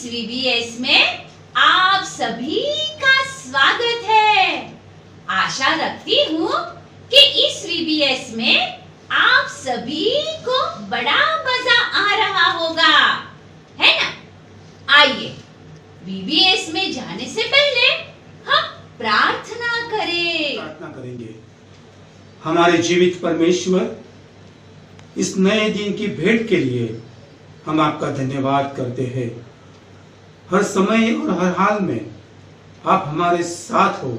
VBS में आप सभी का स्वागत है। आशा रखती हूँ कि इस VBS में आप सभी को बड़ा मजा आ रहा होगा, है ना? आइए VBS में जाने से पहले हम प्रार्थना करेंगे। हमारे जीवित परमेश्वर, इस नए दिन की भेंट के लिए हम आपका धन्यवाद करते हैं। हर समय और हर हाल में आप हमारे साथ हो,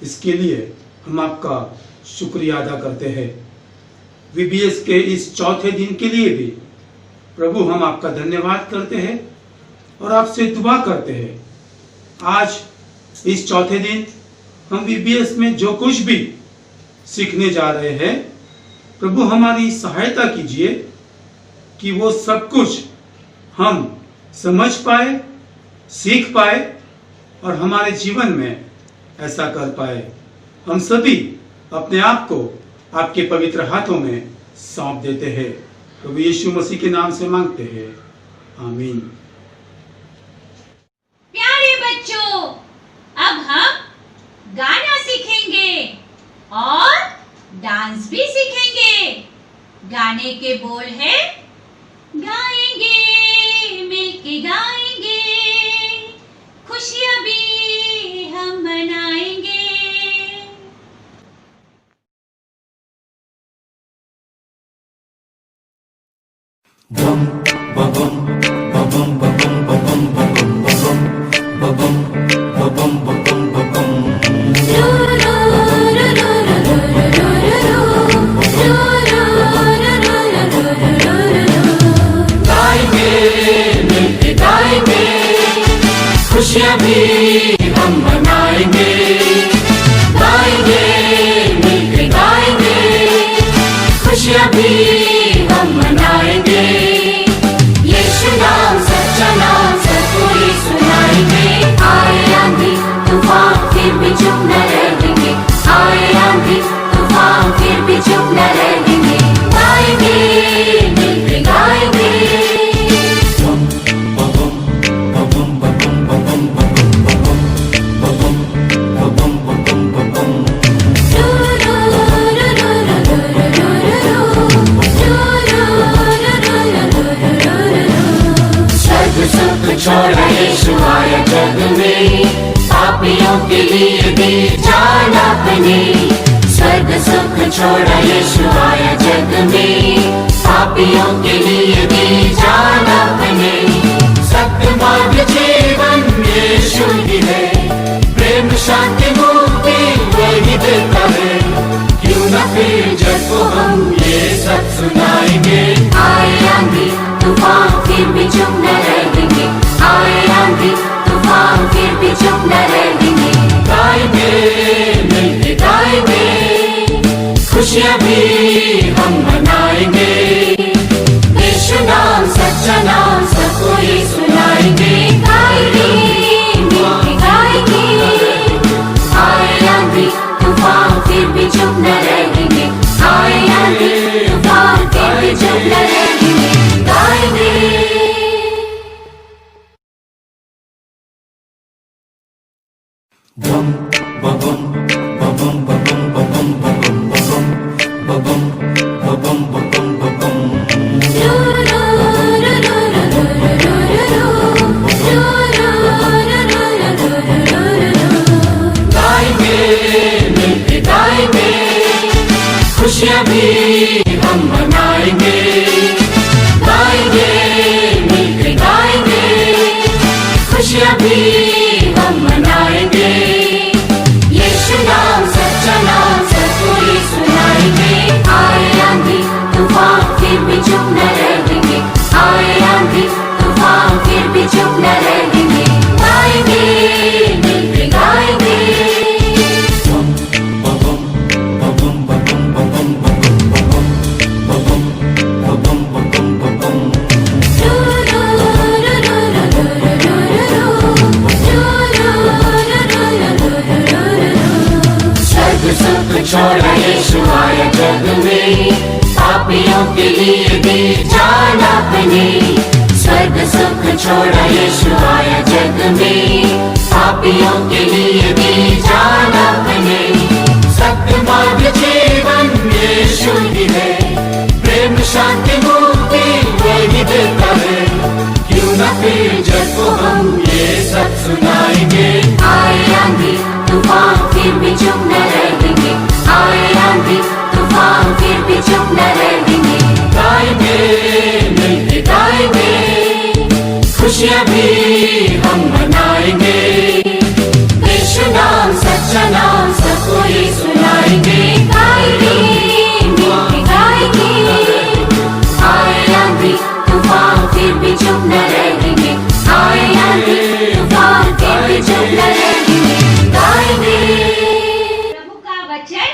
इसके लिए हम आपका शुक्रिया अदा करते हैं। VBS के इस चौथे दिन के लिए भी प्रभु हम आपका धन्यवाद करते हैं और आपसे दुआ करते हैं। आज इस चौथे दिन हम VBS में जो कुछ भी सीखने जा रहे हैं, प्रभु हमारी सहायता कीजिए कि वो सब कुछ हम समझ पाए, सीख पाए और हमारे जीवन में ऐसा कर पाए। हम सभी अपने आप को आपके पवित्र हाथों में सौंप देते हैं। प्रभु यीशु मसीह के नाम से मांगते हैं, आमीन। प्यारे बच्चों, अब हम गाना सीखेंगे और डांस भी सीखेंगे। गाने के बोल है, गाएंगे मिलके गाएंगे, खुशियां भी हम मनाएंगे। बम बम बम बम बम बम बम बम बम बम बम बम गाएंगे मिलके गाएंगे, खुशियां भी हम मनाएंगे। गाएंगे मिलके गाएंगे, खुशियां भी हम मनाएंगे। यीशु नाम सच्चा नाम सब कोई सुनाएंगे। आए आंधी तूफान फिर भी चुप न रहेंगे। आए आंधी तूफान फिर भी चुप न रहेंगे। गाएंगे मिलके गाएंगे। छोड़ा यीशु आया जग में, पापियों के लिए भी जान अपनी। स्वर्ग सुख छोड़ा यीशु आया जग में, पापियों के लिए भी जान अपनी। सत्य मार्ग जीवन यीशु ही है, प्रेम शांति मुक्ति वही देता है। क्यों न फिर जग को हम ये सब सुनाएंगे। आए आंधी तूफान फिर भी चुप न रहेंगे। आए आंधी तूफान फिर भी चुप न रहेंगे। गाएंगे मिलके गाएंगे, खुशियां भी हम मनाएंगे। यीशु नाम सच्चा नाम सब कोई सुनाएंगे। गाएंगे मिलके गाएंगे। आए आंधी तूफान फिर भी चुप न रहेंगे। आए आंधी तूफान फिर भी चुप न रहेंगे। गाएंगे। बम बम बम बम बम बम बम बम गाएंगे मिलके गाएंगे, खुशियां भी हम मनाएंगे। गाएंगे मिलके गाएंगे, खुशियां भी हम मनाएंगे। यीशु नाम सच्चा नाम सब कोई सुनाएंगे। आए आंधी तूफान फिर भी चुप न रहेंगे। आए आंधी तूफान फिर भी चुप न रहेंगे। गाएंगे मिलके गाएंगे। छोड़ा यीशु आया जग में, पापियों के लिए भी जान अपनी। स्वर्ग सुख छोड़ा यीशु आया जग में, पापियों के लिए दी जान अपने। सत्य मार्ग जीवन यीशु ही है, प्रेम शांति मुक्ति वही देता है। क्यों न फिर जग को हम ये सब सुनाएंगे। आए आंधी तूफान फिर भी चुप न रहेंगे, आए आंधी तूफान फिर भी चुप न रहेंगे। गाएंगे मिलके गाएंगे, खुशियाँ भी हम मनाएंगे। यीशु नाम सच्चा नाम सबको ये सुनाएंगे। गाएंगे मिलके गाएंगे, आए आंधी तूफान फिर भी चुप न रहेंगे, आए आंधी तूफान फिर भी चुप न रहेंगे। गाएंगे। प्रभु का वचन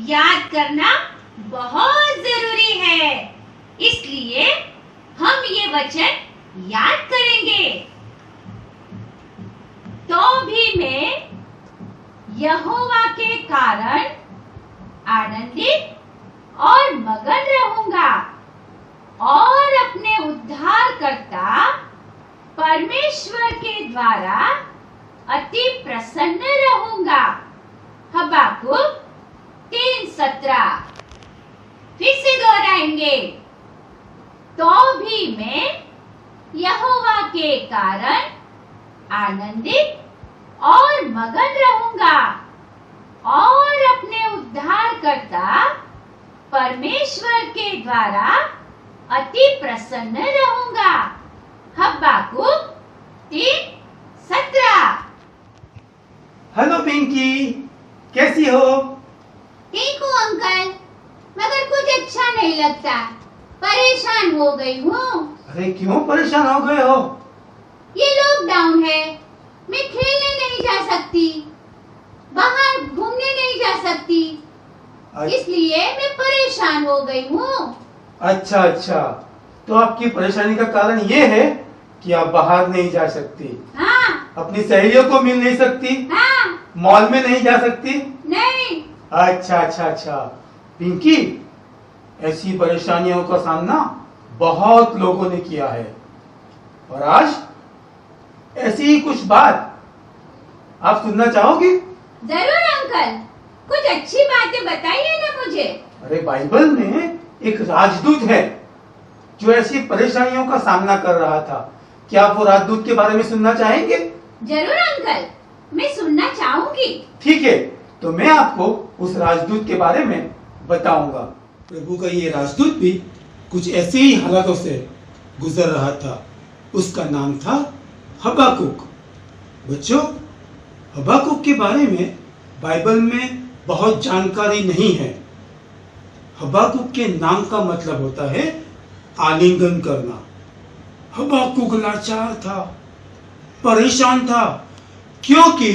याद करना बहुत जरूरी है, इसलिए हम ये वचन याद करेंगे। तो भी मैं यहोवा के कारण आनंदित और मगन रहूंगा और अपने उद्धारकर्ता परमेश्वर के द्वारा अति प्रसन्न रहूंगा। हबाकुक 3:17 फिर से दोहराएंगे। तो भी मैं यहोवा के कारण आनंदित और मगन रहूंगा और अपने उद्धारकर्ता परमेश्वर के द्वारा अति प्रसन्न रहूंगा। हबाकुक 3:17। हेलो पिंकी, कैसी हो? ठीक हूँ अंकल, मगर कुछ अच्छा नहीं लगता, परेशान हो गई हूँ। अरे क्यों परेशान हो गए हो? ये लॉकडाउन है, मैं खेलने नहीं जा सकती, बाहर घूमने नहीं जा सकती, इसलिए मैं परेशान हो गई हूँ। अच्छा अच्छा, तो आपकी परेशानी का कारण ये है कि आप बाहर नहीं जा सकती, हाँ अपनी सहेलियों को मिल नहीं सकती, हाँ मॉल में नहीं जा सकती। नहीं। अच्छा अच्छा अच्छा पिंकी, ऐसी परेशानियों का सामना बहुत लोगों ने किया है और आज ऐसी ही कुछ बात आप सुनना चाहोगी? जरूर अंकल, कुछ अच्छी बातें बताइए ना मुझे। अरे बाइबल में एक राजदूत है जो ऐसी परेशानियों का सामना कर रहा था। क्या आप वो राजदूत के बारे में सुनना चाहेंगे? जरूर अंकल, मैं सुनना चाहूंगी। ठीक है, तो मैं आपको उस राजदूत के बारे में बताऊंगा। प्रभु का ये राजदूत भी कुछ ऐसे ही हालातों से गुजर रहा था। उसका नाम था हबाकुक। बच्चों, हबाकुक के बारे में बाइबल में बहुत जानकारी नहीं है। हबाकुक के नाम का मतलब होता है आलिंगन करना। हबाकुक लाचार था, परेशान था, क्योंकि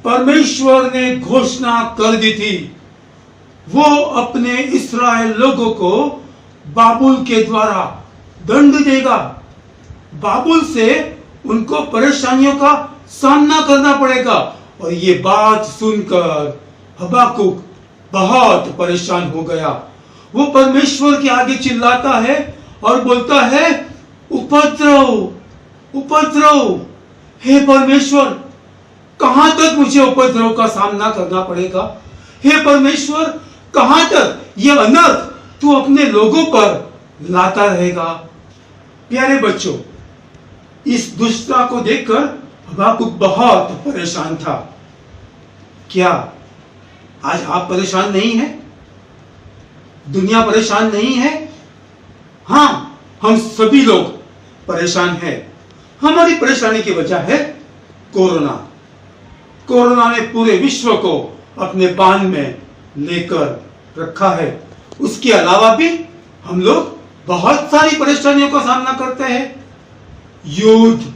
परमेश्वर ने घोषणा कर दी थी वो अपने इस्राएल लोगों को बाबुल के द्वारा दंड देगा। बाबुल से उनको परेशानियों का सामना करना पड़ेगा। और ये बात सुनकर हबाकुक बहुत परेशान हो गया। वो परमेश्वर के आगे चिल्लाता है और बोलता है, उपद्रव उपद्रव, हे परमेश्वर, कहां तक मुझे उपद्रव का सामना करना पड़ेगा? हे परमेश्वर, कहां तक ये अनर्थ तू अपने लोगों पर लाता रहेगा? प्यारे बच्चों, इस दुष्टता को देखकर हबाकुक बहुत परेशान था। क्या आज आप परेशान नहीं हैं? दुनिया परेशान नहीं है? हाँ, हम सभी लोग परेशान हैं। हमारी परेशानी की वजह है कोरोना। कोरोना ने पूरे विश्व को अपने बांध में लेकर रखा है। उसके अलावा भी हम लोग बहुत सारी परेशानियों का सामना करते हैं। युद्ध,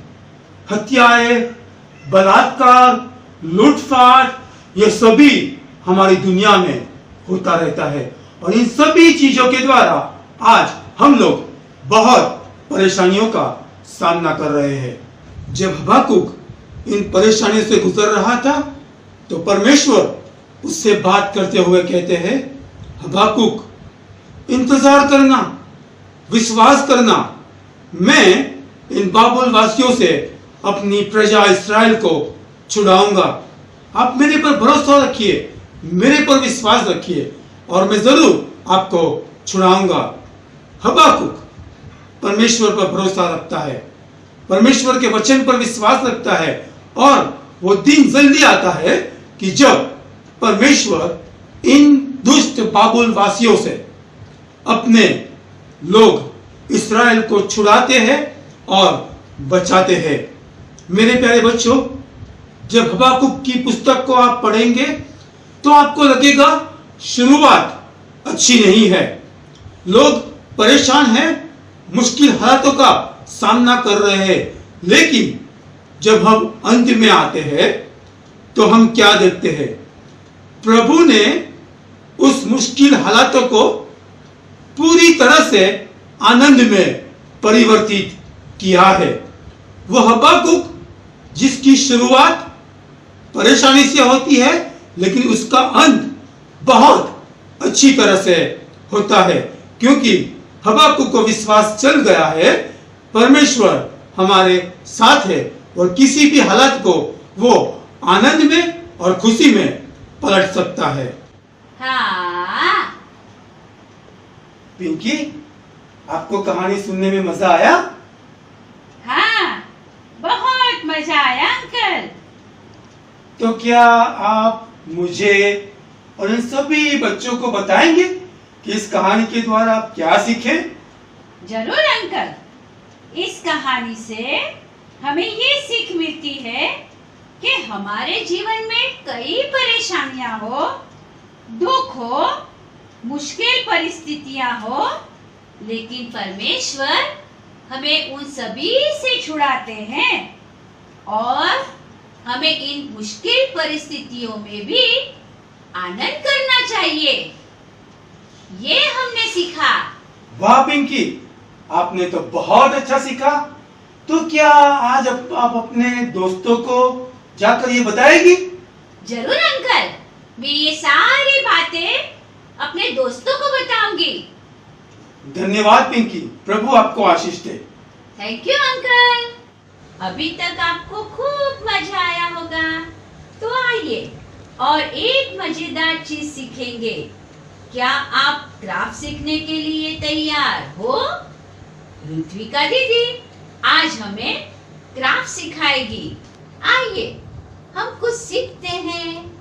हत्याएं, बलात्कार, लूटपाट, ये सभी हमारी दुनिया में होता रहता है। और इन सभी चीजों के द्वारा आज हम लोग बहुत परेशानियों का सामना कर रहे हैं। जब हबाकुक इन परेशानियों से गुजर रहा था तो परमेश्वर उससे बात करते हुए कहते हैं, हबाकुक, इंतजार करना, विश्वास करना, मैं इन बाबुल वासियों से अपनी प्रजा इसराइल को छुड़ाऊंगा। आप मेरे पर भरोसा रखिए, मेरे पर विश्वास रखिए और मैं जरूर आपको छुड़ाऊंगा। हबाकुक परमेश्वर पर भरोसा रखता है, परमेश्वर के वचन पर विश्वास रखता है और वो दिन जल्दी आता है कि जब परमेश्वर इन दुष्ट बाबुल वासियों से अपने लोग इसराइल को छुड़ाते हैं और बचाते हैं। मेरे प्यारे बच्चों, जब हबाकुक की पुस्तक को आप पढ़ेंगे तो आपको लगेगा शुरुआत अच्छी नहीं है, लोग परेशान हैं, मुश्किल हालातों का सामना कर रहे हैं। लेकिन जब हम अंत में आते हैं तो हम क्या देखते हैं? प्रभु ने उस मुश्किल हालातों को पूरी तरह से आनंद में परिवर्तित किया है। वह हबाकुक जिसकी शुरुआत परेशानी से होती है लेकिन उसका अंत बहुत अच्छी तरह से होता है, क्योंकि हबाकुक को विश्वास चल गया है परमेश्वर हमारे साथ है और किसी भी हालत को वो आनंद में और खुशी में पलट सकता है। हाँ, पिंकी, आपको कहानी सुनने में मजा आया? हाँ, बहुत मजा आया अंकल। तो क्या आप मुझे और इन सभी बच्चों को बताएंगे कि इस कहानी के द्वारा आप क्या सीखे? जरूर अंकल, इस कहानी से हमें ये सीख मिलती है कि हमारे जीवन में कई परेशानियां हो, दुख हो, मुश्किल परिस्थितियां हो, लेकिन परमेश्वर हमें उन सभी से छुड़ाते हैं और हमें इन मुश्किल परिस्थितियों में भी आनंद करना चाहिए। ये हमने सीखा। वाह पिंकी, आपने तो बहुत अच्छा सीखा। तो क्या आज आप अपने दोस्तों को जाकर ये बताएगी? जरूर अंकल, मैं ये सारी बातें अपने दोस्तों को बताऊंगी। धन्यवाद पिंकी, प्रभु आपको आशीष दे। Thank you uncle. अभी तक आपको खूब मजा आया होगा, तो आइए और एक मजेदार चीज सीखेंगे। क्या आप क्राफ्ट सीखने के लिए तैयार हो? ऋत्विका दीदी आज हमें क्राफ्ट सिखाएगी। आइए हम कुछ सीखते हैं।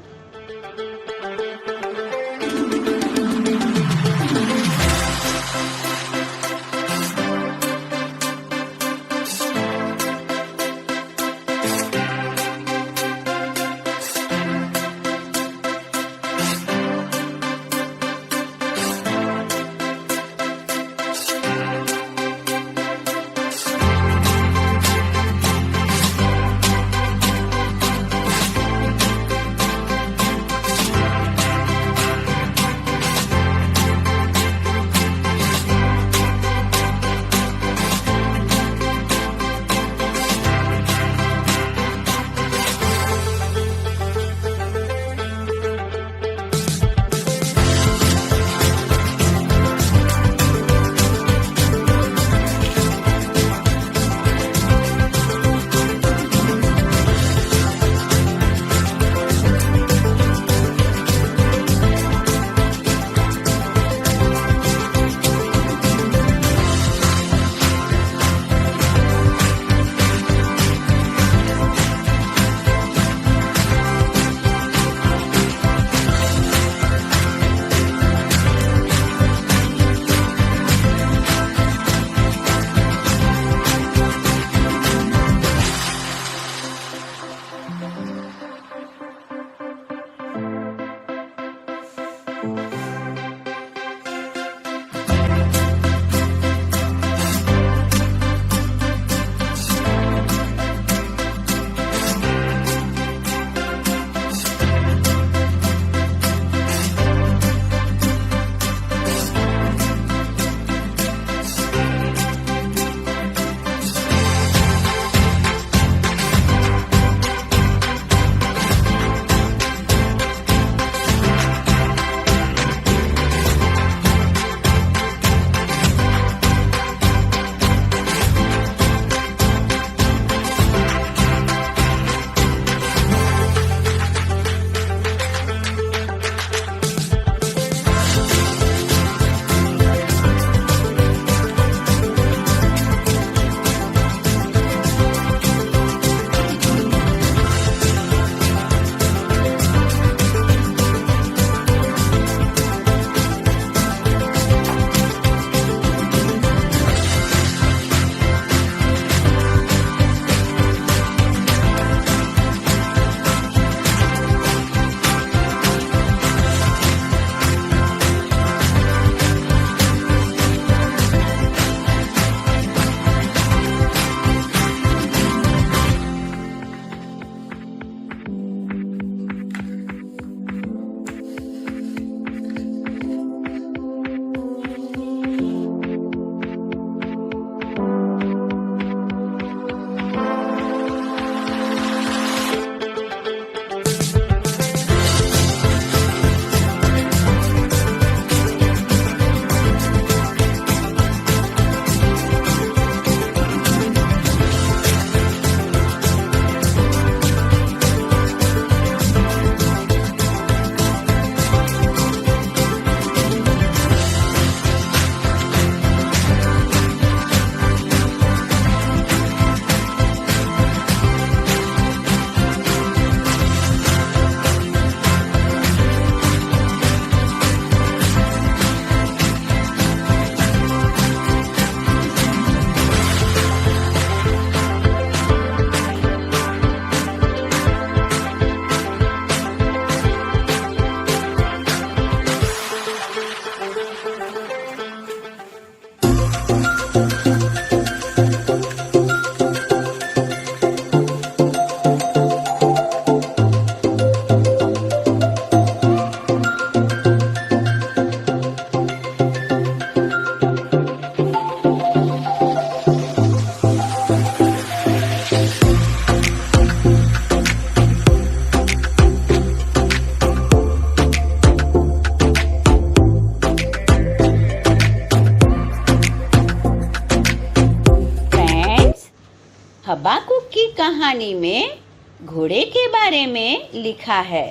कहानी में घोड़े के बारे में लिखा है।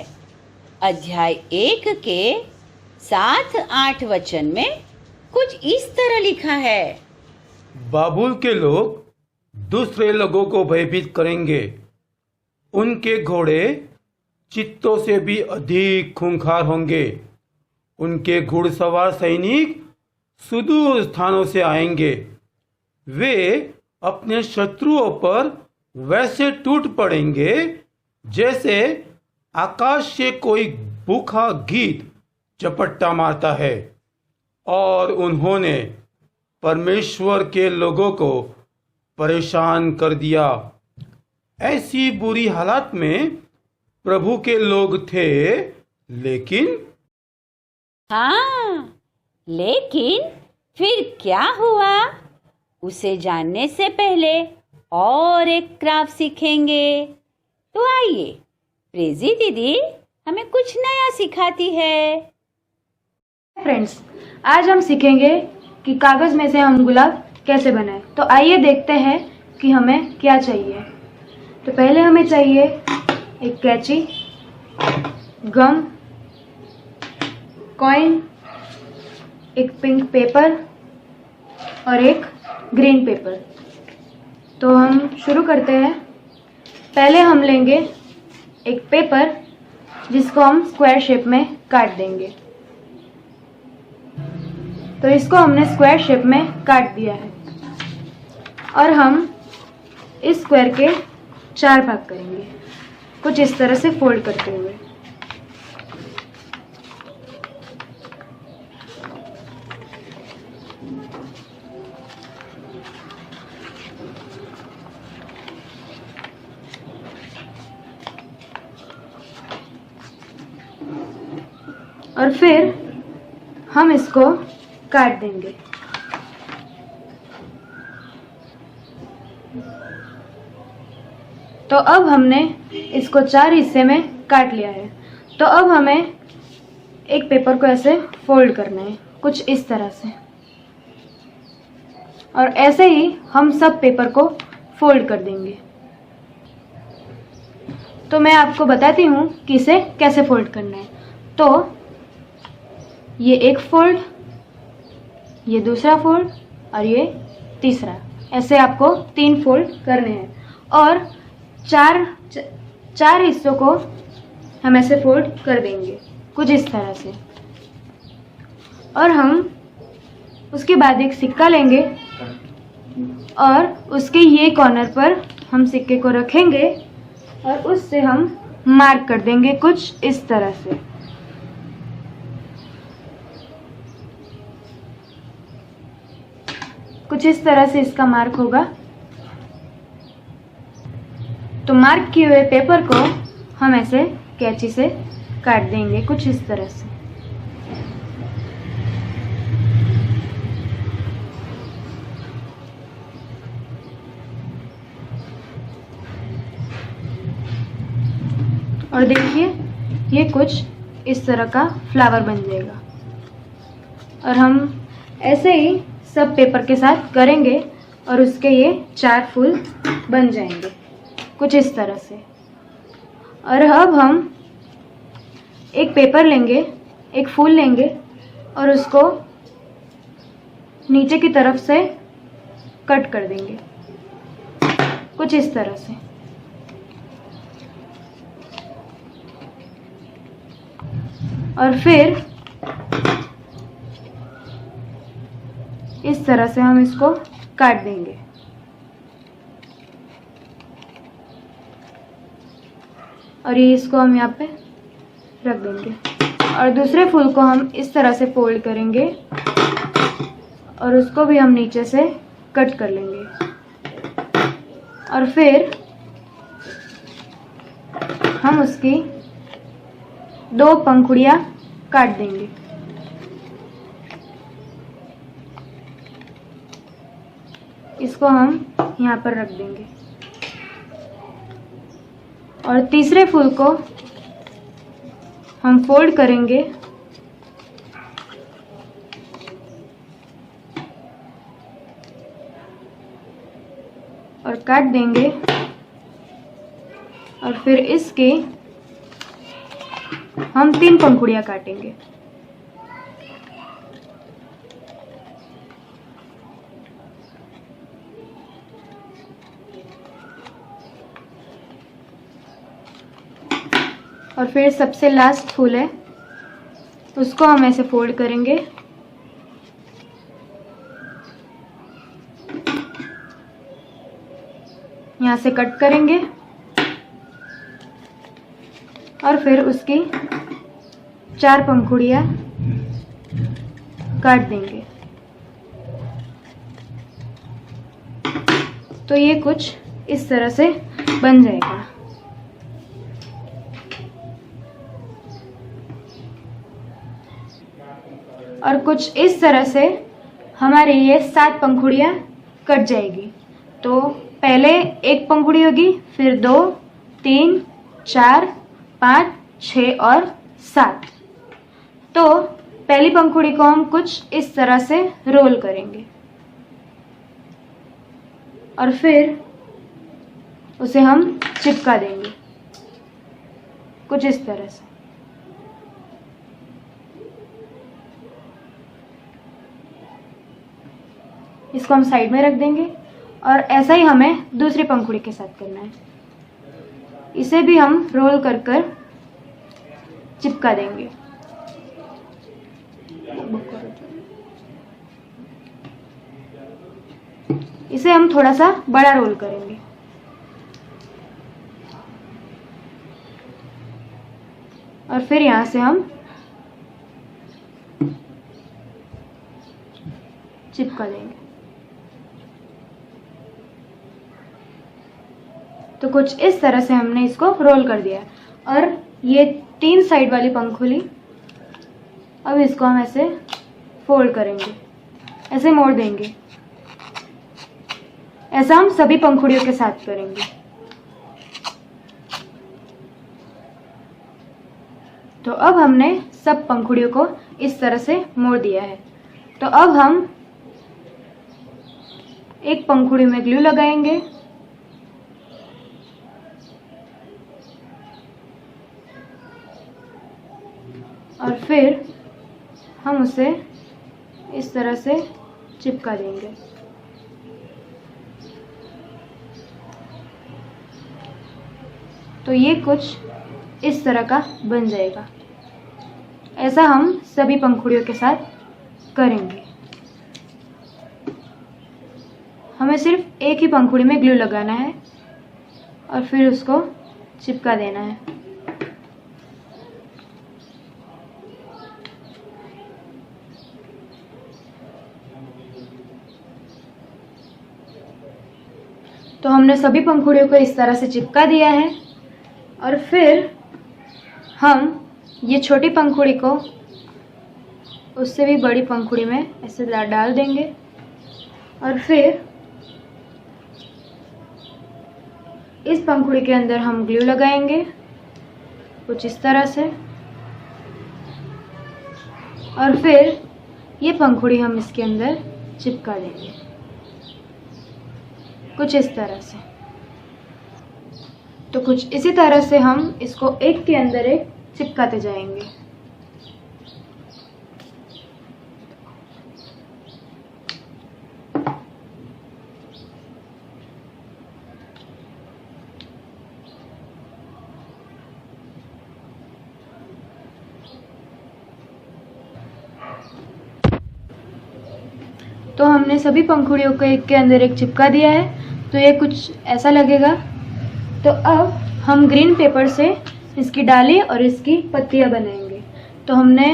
अध्याय 1 के 7-8 वचन में कुछ इस तरह लिखा है। बाबुल के लोग दूसरे लोगों को भयभीत करेंगे। उनके घोड़े चित्तों से भी अधिक खूंखार होंगे। उनके घुड़सवार सैनिक सुदूर स्थानों से आएंगे। वे अपने शत्रुओं पर वैसे टूट पड़ेंगे जैसे आकाश से कोई भूखा गीद झपट्टा मारता है। और उन्होंने परमेश्वर के लोगों को परेशान कर दिया। ऐसी बुरी हालत में प्रभु के लोग थे, लेकिन हाँ, लेकिन फिर क्या हुआ उसे जानने से पहले और एक क्राफ्ट सीखेंगे। तो आइए, प्रेजी दीदी हमें कुछ नया सिखाती है। फ्रेंड्स, आज हम सीखेंगे कि कागज में से हम गुलाब कैसे बनाएं। तो आइए देखते हैं कि हमें क्या चाहिए। तो पहले हमें चाहिए एक कैंची, गम, कॉइन, एक पिंक पेपर और एक ग्रीन पेपर। तो हम शुरू करते हैं। पहले हम लेंगे एक पेपर जिसको हम स्क्वायर शेप में काट देंगे। तो इसको हमने स्क्वायर शेप में काट दिया है और हम इस स्क्वायर के 4 भाग करेंगे, कुछ इस तरह से फोल्ड करते हुए। और फिर हम इसको काट देंगे। तो अब हमने इसको 4 हिस्से में काट लिया है। तो अब हमें एक पेपर को ऐसे फोल्ड करना है, कुछ इस तरह से। और ऐसे ही हम सब पेपर को फोल्ड कर देंगे। तो मैं आपको बताती हूँ कि इसे कैसे फोल्ड करना है। तो ये एक फोल्ड, ये दूसरा फोल्ड और ये तीसरा। ऐसे आपको 3 फोल्ड करने हैं और चार हिस्सों को हम ऐसे फोल्ड कर देंगे, कुछ इस तरह से। और हम उसके बाद एक सिक्का लेंगे और उसके ये कॉर्नर पर हम सिक्के को रखेंगे और उससे हम मार्क कर देंगे, कुछ इस तरह से। कुछ इस तरह से इसका मार्क होगा। तो मार्क किए हुए पेपर को हम ऐसे कैंची से काट देंगे, कुछ इस तरह से। और देखिए, ये कुछ इस तरह का फ्लावर बन जाएगा। और हम ऐसे ही सब पेपर के साथ करेंगे और उसके ये 4 फूल बन जाएंगे, कुछ इस तरह से। और अब हम एक पेपर लेंगे, एक फूल लेंगे और उसको नीचे की तरफ से कट कर देंगे, कुछ इस तरह से। और फिर इस तरह से हम इसको काट देंगे। और ये इसको हम यहाँ पे रख देंगे। और दूसरे फूल को हम इस तरह से फोल्ड करेंगे और उसको भी हम नीचे से कट कर लेंगे। और फिर हम उसकी 2 पंखुड़ियाँ काट देंगे। इसको हम यहाँ पर रख देंगे। और तीसरे फूल को हम फोल्ड करेंगे और काट देंगे और फिर इसके हम 3 पंखुड़ियाँ काटेंगे। और फिर सबसे लास्ट फूल है, उसको हम ऐसे फोल्ड करेंगे। यहाँ से कट करेंगे और फिर उसकी 4 पंखुड़ियाँ काट देंगे। तो ये कुछ इस तरह से बन जाएगा। और कुछ इस तरह से हमारे ये 7 पंखुड़ियाँ कट जाएगी। तो पहले 1 पंखुड़ी होगी, फिर 2, 3, 4, 5, 6 और 7। तो पहली पंखुड़ी को हम कुछ इस तरह से रोल करेंगे और फिर उसे हम चिपका देंगे कुछ इस तरह से। इसको हम साइड में रख देंगे और ऐसा ही हमें दूसरी पंखुड़ी के साथ करना है। इसे भी हम रोल कर कर चिपका देंगे। इसे हम थोड़ा सा बड़ा रोल करेंगे। और फिर यहाँ से हम चिपका देंगे। तो कुछ इस तरह से हमने इसको रोल कर दिया। और ये 3 साइड वाली पंखुड़ी, अब इसको हम ऐसे फोल्ड करेंगे, ऐसे मोड़ देंगे। ऐसा हम सभी पंखुड़ियों के साथ करेंगे। तो अब हमने सब पंखुड़ियों को इस तरह से मोड़ दिया है। तो अब हम एक पंखुड़ी में ग्लू लगाएंगे और फिर हम उसे इस तरह से चिपका देंगे। तो ये कुछ इस तरह का बन जाएगा। ऐसा हम सभी पंखुड़ियों के साथ करेंगे। हमें सिर्फ एक ही पंखुड़ी में ग्लू लगाना है और फिर उसको चिपका देना है। तो हमने सभी पंखुड़ियों को इस तरह से चिपका दिया है और फिर हम ये छोटी पंखुड़ी को उससे भी बड़ी पंखुड़ी में ऐसे डाल देंगे और फिर इस पंखुड़ी के अंदर हम ग्लू लगाएंगे कुछ इस तरह से और फिर ये पंखुड़ी हम इसके अंदर चिपका देंगे कुछ इस तरह से। तो कुछ इसी तरह से हम इसको एक के अंदर एक चिपकाते जाएंगे। तो हमने सभी पंखुड़ियों को एक के अंदर एक चिपका दिया है। तो ये कुछ ऐसा लगेगा। तो अब हम ग्रीन पेपर से इसकी डाली और इसकी पत्तियां बनाएंगे। तो हमने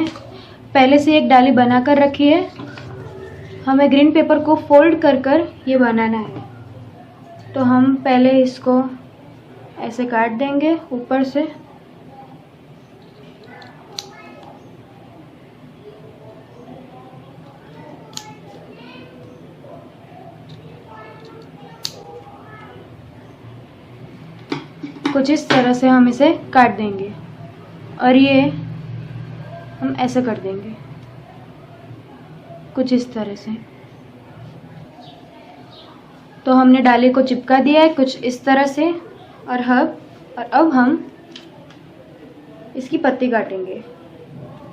पहले से एक डाली बना कर रखी है। हमें ग्रीन पेपर को फोल्ड कर कर ये बनाना है। तो हम पहले इसको ऐसे काट देंगे ऊपर से कुछ इस तरह से हम इसे काट देंगे और ये हम ऐसे कर देंगे कुछ इस तरह से। तो हमने डाली को चिपका दिया है कुछ इस तरह से और अब और अब हम इसकी पत्ती काटेंगे।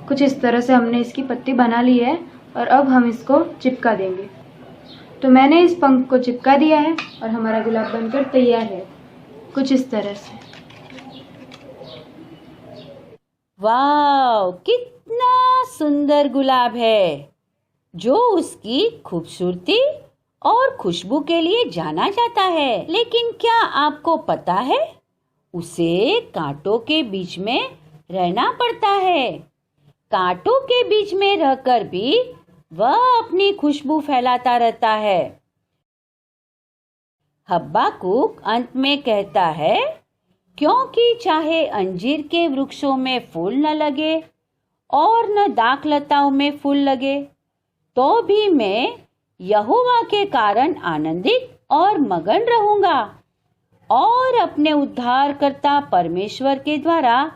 कुछ इस तरह से हमने इसकी पत्ती बना ली है और अब हम इसको चिपका देंगे। तो मैंने इस पंख को चिपका दिया है और हमारा गुलाब बनकर तैयार है, कुछ इस तरह से। वाह, कितना सुंदर गुलाब है, जो उसकी खूबसूरती और खुशबू के लिए जाना जाता है। लेकिन क्या आपको पता है, उसे कांटों के बीच में रहना पड़ता है। कांटों के बीच में रहकर भी वह अपनी खुशबू फैलाता रहता है। हब्बाकुक अंत में कहता है, क्योंकि चाहे अंजीर के वृक्षों में फूल न लगे और न दाखलताओं में फूल लगे, तो भी मैं यहोवा के कारण आनंदित और मगन रहूंगा और अपने उद्धारकर्ता परमेश्वर के द्वारा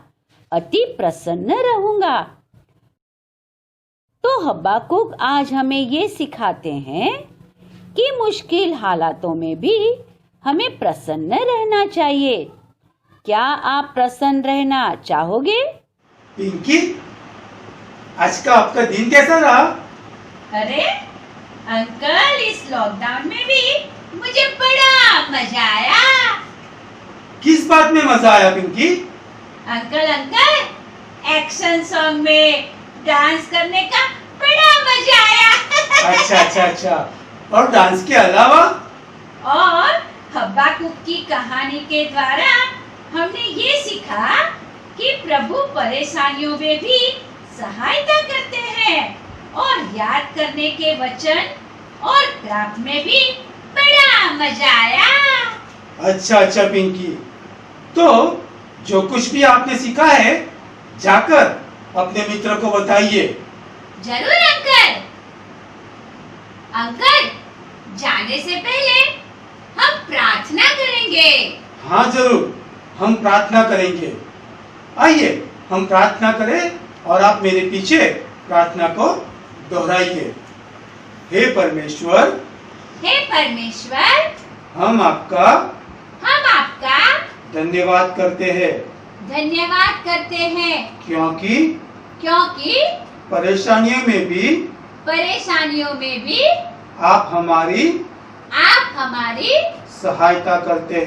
अति प्रसन्न रहूंगा। तो हब्बाकुक आज हमें ये सिखाते हैं कि मुश्किल हालातों में भी हमें प्रसन्न रहना चाहिए। क्या आप प्रसन्न रहना चाहोगे? पिंकी, आज का आपका दिन कैसा रहा? अरे अंकल, इस लॉकडाउन में भी मुझे बड़ा मजा आया। किस बात में मजा आया पिंकी? अंकल, एक्शन सॉन्ग में डांस करने का बड़ा मजा आया। अच्छा। और डांस के अलावा? और हब्बाकुक की कहानी के द्वारा हमने ये सीखा कि प्रभु परेशानियों में भी सहायता करते हैं और याद करने के वचन और क्राफ्ट में भी बड़ा मजा आया। अच्छा पिंकी, तो जो कुछ भी आपने सीखा है, जाकर अपने मित्र को बताइए। जरूर अंकल, जाने से पहले हम प्रार्थना करेंगे। हाँ जरूर, हम प्रार्थना करेंगे। आइए हम प्रार्थना करें और आप मेरे पीछे प्रार्थना को दोहराइए। हे परमेश्वर, हम आपका धन्यवाद करते हैं क्योंकि परेशानियों में भी आप हमारी सहायता करते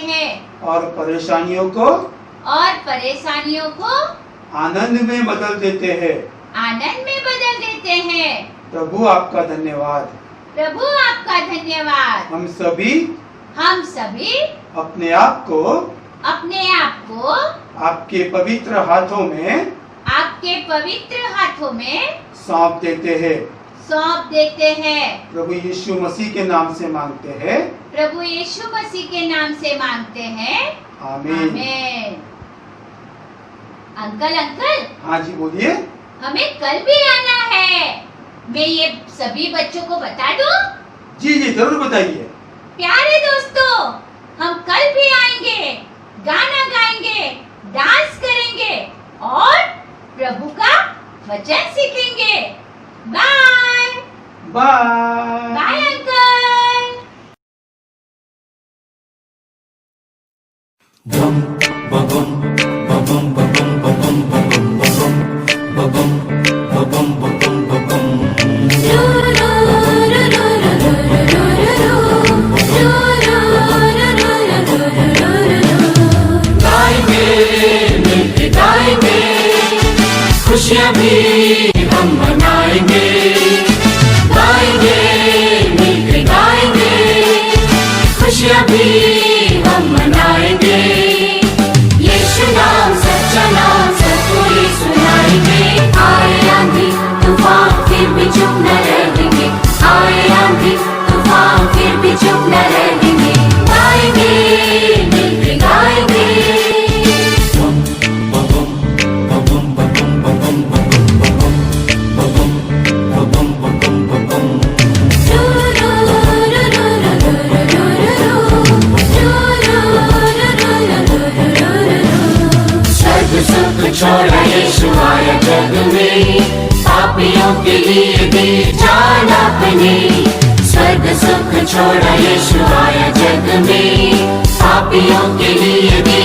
हैं और परेशानियों को आनंद में बदल देते हैं। प्रभु आपका धन्यवाद। हम सभी अपने आप को आपके पवित्र हाथों में सौंप देते हैं। प्रभु यीशु मसीह के नाम से मांगते हैं। आमीन। अंकल, हाँ जी बोलिए। हमें कल भी आना है। मैं ये सभी बच्चों को बता दूं? जी जरूर बताइए। प्यारे दोस्तों, हम कल भी आएंगे, गाना गाएंगे, डांस करेंगे और प्रभु का वचन सीखेंगे। Bye uncle. खुशियाँ भी हम मनाएंगे, मिलके गाएंगे, खुशियाँ भी हम मनाएंगे। यीशु नाम सच्चा नाम सबको ये सुनाएंगे। आए आंधी तूफान फिर भी चुप न रहेंगे, आए आंधी तूफान फिर भी चुप न रहेंगे। गाएंगे, मिलके गाएंगे। छोड़ा यीशु आया जग में, पापियों के लिए दी जान अपनी। स्वर्ग सुख छोड़ा यीशु आया जग में, पापियों के लिए दी